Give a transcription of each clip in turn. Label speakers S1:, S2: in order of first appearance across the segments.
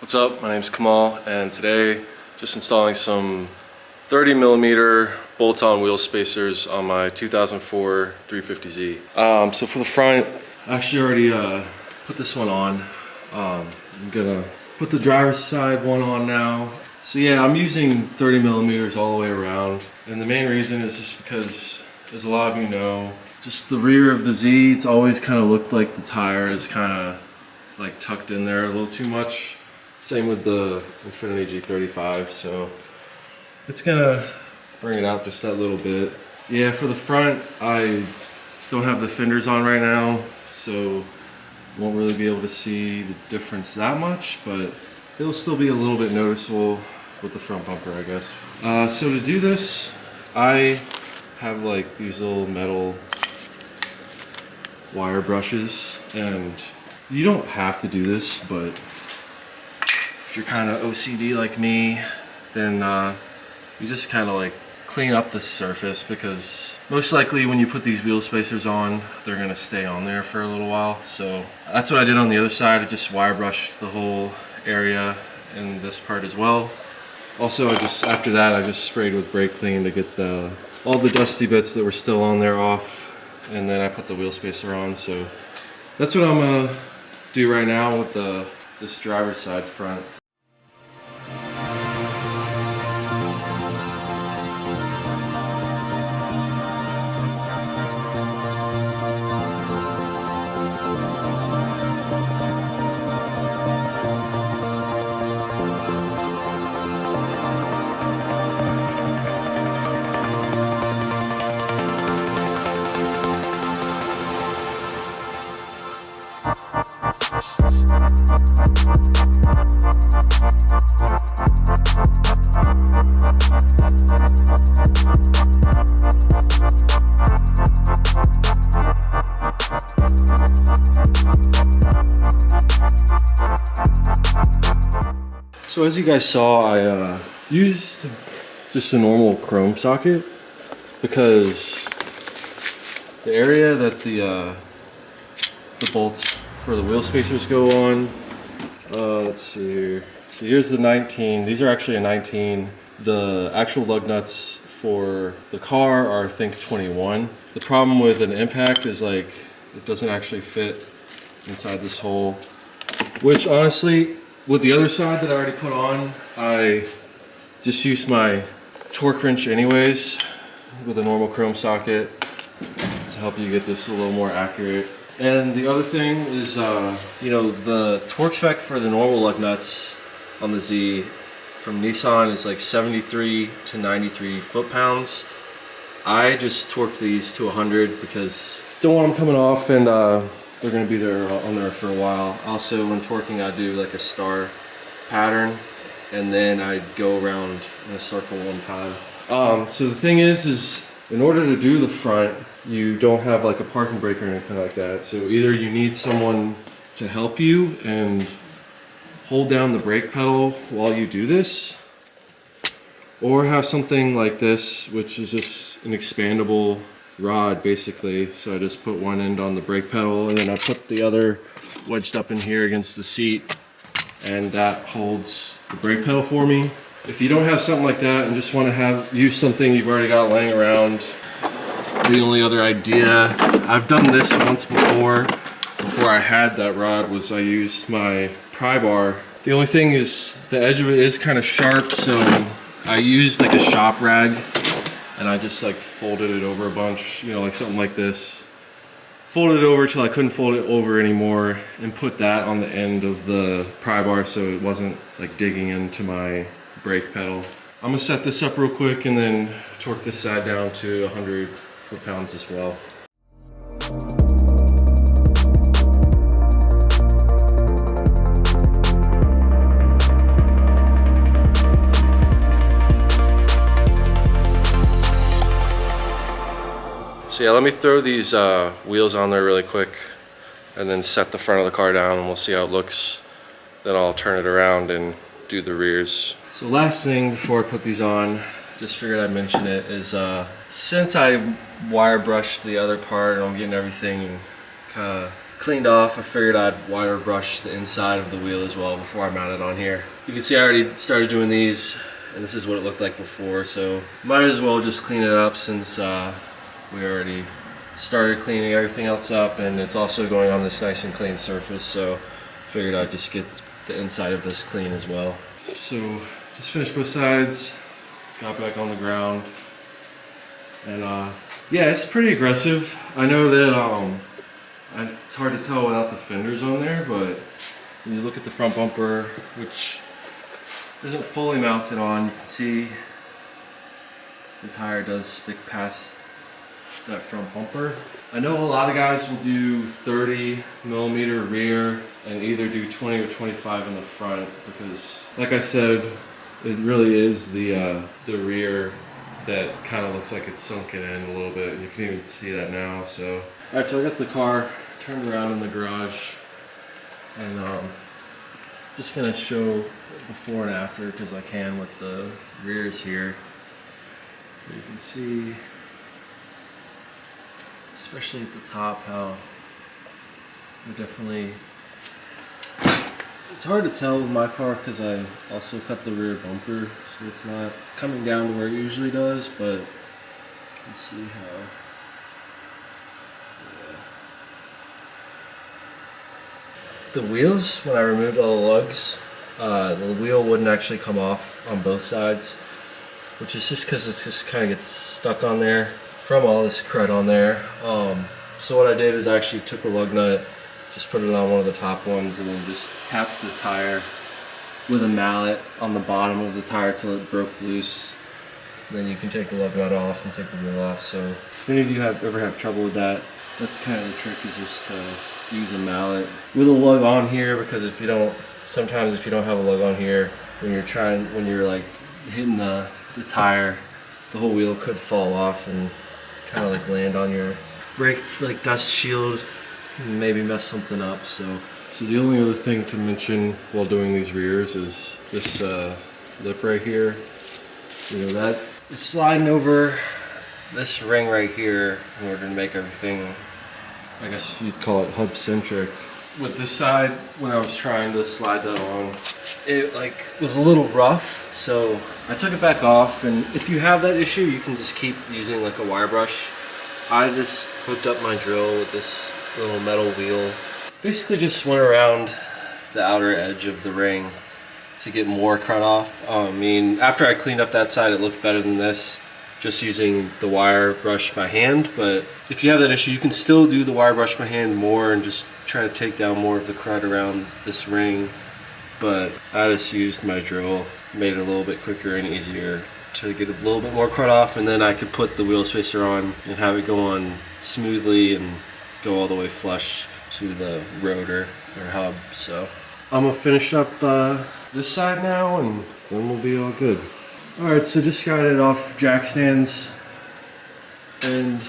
S1: What's up? My name's Kamal, and today just installing some 30mm bolt-on wheel spacers on my 2004 350Z. So for the front, I actually already put this one on. I'm gonna put the driver's side one on now. So yeah, I'm using 30mm all the way around, and the main reason is just because, as a lot of you know, just the rear of the Z, it's always kind of looked like the tire is kind of like tucked in there a little too much. Same with the Infiniti G35, so it's gonna bring it out just that little bit. Yeah, for the front, I don't have the fenders on right now, so won't really be able to see the difference that much, but it'll still be a little bit noticeable with the front bumper, I guess. So to do this, I have like these little metal wire brushes, and you don't have to do this, but if you're kind of OCD like me, then you just kind of like clean up the surface, because most likely when you put these wheel spacers on, they're gonna stay on there for a little while. So that's what I did on the other side. I just wire brushed the whole area in this part as well. Also, after that, I just sprayed with brake clean to get all the dusty bits that were still on there off, and then I put the wheel spacer on. So that's what I'm gonna do right now with this driver's side front. So as you guys saw, I used just a normal chrome socket, because the area that the bolts for the wheel spacers go on, let's see here. So here's the 19. These are actually a 19. The actual lug nuts for the car are, I think, 21. The problem with an impact is like it doesn't actually fit inside this hole, which honestly, with the other side that I already put on, I just used my torque wrench anyways with a normal chrome socket to help you get this a little more accurate. And the other thing is, you know, the torque spec for the normal lug nuts on the Z from Nissan is like 73 to 93 foot-pounds. I just torqued these to 100 because I don't want them coming off, and they're going to be there on there for a while. Also, when torquing, I do like a star pattern, and then I go around in a circle one time. So the thing is in order to do the front, you don't have like a parking brake or anything like that. So either you need someone to help you and hold down the brake pedal while you do this, or have something like this, which is just an expandable rod basically. So I just put one end on the brake pedal, and then I put the other wedged up in here against the seat, and that holds the brake pedal for me. If you don't have something like that and just want to use something you've already got laying around, the only other idea, I've done this once before I had that rod, was I used my pry bar. The only thing is the edge of it is kind of sharp, so I used like a shop rag, and I just like folded it over a bunch, you know, like something like this. Folded it over till I couldn't fold it over anymore, and put that on the end of the pry bar so it wasn't like digging into my brake pedal. I'm gonna set this up real quick and then torque this side down to 100 foot-pounds as well. So yeah, let me throw these wheels on there really quick, and then set the front of the car down, and we'll see how it looks. Then I'll turn it around and do the rears. So last thing before I put these on, just figured I'd mention it, is since I wire brushed the other part and I'm getting everything kind of cleaned off, I figured I'd wire brush the inside of the wheel as well before I mount it on here. You can see I already started doing these, and this is what it looked like before, so might as well just clean it up since we already started cleaning everything else up, and it's also going on this nice and clean surface, so figured I'd just get the inside of this clean as well. So just finished both sides, got back on the ground, and yeah, it's pretty aggressive. I know that it's hard to tell without the fenders on there, but when you look at the front bumper, which isn't fully mounted on, you can see the tire does stick past that front bumper. I know a lot of guys will do 30mm rear and either do 20 or 25 in the front because, like I said, it really is the rear that kind of looks like it's sunken in a little bit. You can even see that now. So, all right, so I got the car turned around in the garage, and just gonna show before and after because I can with the rears here. But you can see, especially at the top, how they're definitely, it's hard to tell with my car because I also cut the rear bumper, so it's not coming down to where it usually does, but you can see how, yeah. The wheels, when I removed all the lugs, the wheel wouldn't actually come off on both sides, which is just because it just kind of gets stuck on there from all this crud on there. So what I did is I actually took the lug nut, just put it on one of the top ones, and then just tapped the tire with a mallet on the bottom of the tire till it broke loose. And then you can take the lug nut off and take the wheel off. So if any of you ever have trouble with that, that's kind of the trick, is just to use a mallet with a lug on here, because if you don't, sometimes if you don't have a lug on here, when you're like hitting the tire, the whole wheel could fall off and kind of like land on your brake, like dust shield, and maybe mess something up. So the only other thing to mention while doing these rears is this lip right here. You know, that is sliding over this ring right here in order to make everything, I guess you'd call it hub centric. With this side, when I was trying to slide that on, it like was a little rough, so I took it back off. And if you have that issue, you can just keep using like a wire brush. I just hooked up my drill with this little metal wheel. Basically just went around the outer edge of the ring to get more crud off. I mean, after I cleaned up that side, it looked better than this, just using the wire brush by hand. But if you have that issue, you can still do the wire brush by hand more and just try to take down more of the crud around this ring. But I just used my drill, made it a little bit quicker and easier to get a little bit more crud off, and then I could put the wheel spacer on and have it go on smoothly and go all the way flush to the rotor or hub. So I'm gonna finish up this side now, and then we'll be all good. All right, so just got it off jack stands, and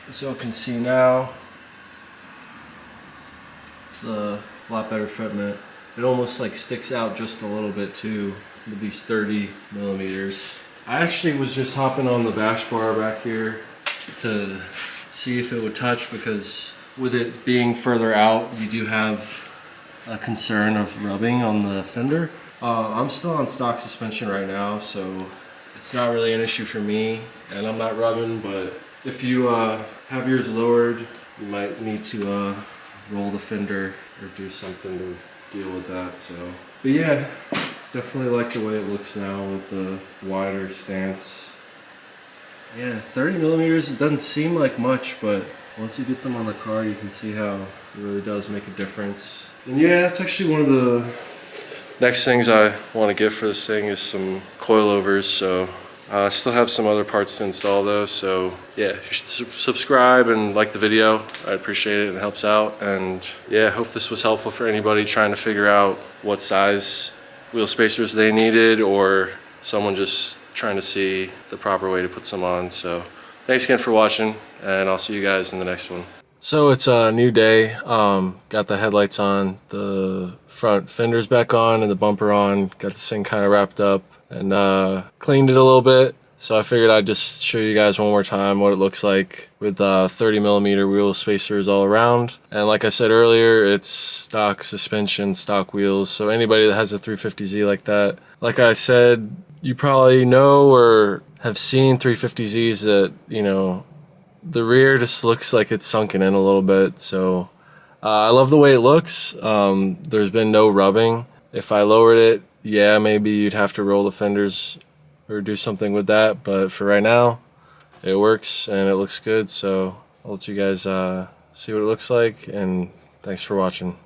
S1: as y'all can see now, it's a lot better fitment. It almost like sticks out just a little bit too with these 30mm. I actually was just hopping on the bash bar back here to see if it would touch, because with it being further out, you do have a concern of rubbing on the fender. I'm still on stock suspension right now, so it's not really an issue for me, and I'm not rubbing. But if you have yours lowered, you might need to roll the fender or do something to deal with that. So, but yeah, definitely like the way it looks now with the wider stance. Yeah, 30mm, it doesn't seem like much, but once you get them on the car, you can see how it really does make a difference. And yeah, that's actually one of the next things I want to get for this thing is some coilovers. So I still have some other parts to install though. So yeah, you should subscribe and like the video. I appreciate it. It helps out. And yeah, I hope this was helpful for anybody trying to figure out what size wheel spacers they needed, or someone just trying to see the proper way to put some on. So thanks again for watching, and I'll see you guys in the next one. So it's a new day. Got the headlights on, the front fenders back on, and the bumper on. Got this thing kind of wrapped up, and cleaned it a little bit. So I figured I'd just show you guys one more time what it looks like with 30mm wheel spacers all around. And like I said earlier, it's stock suspension, stock wheels. So anybody that has a 350Z like that, like I said, you probably know or have seen 350Zs that, you know, the rear just looks like it's sunken in a little bit. So I love the way it looks. There's been no rubbing. If I lowered it, yeah, maybe you'd have to roll the fenders or do something with that, but for right now it works and it looks good. So I'll let you guys see what it looks like, and thanks for watching.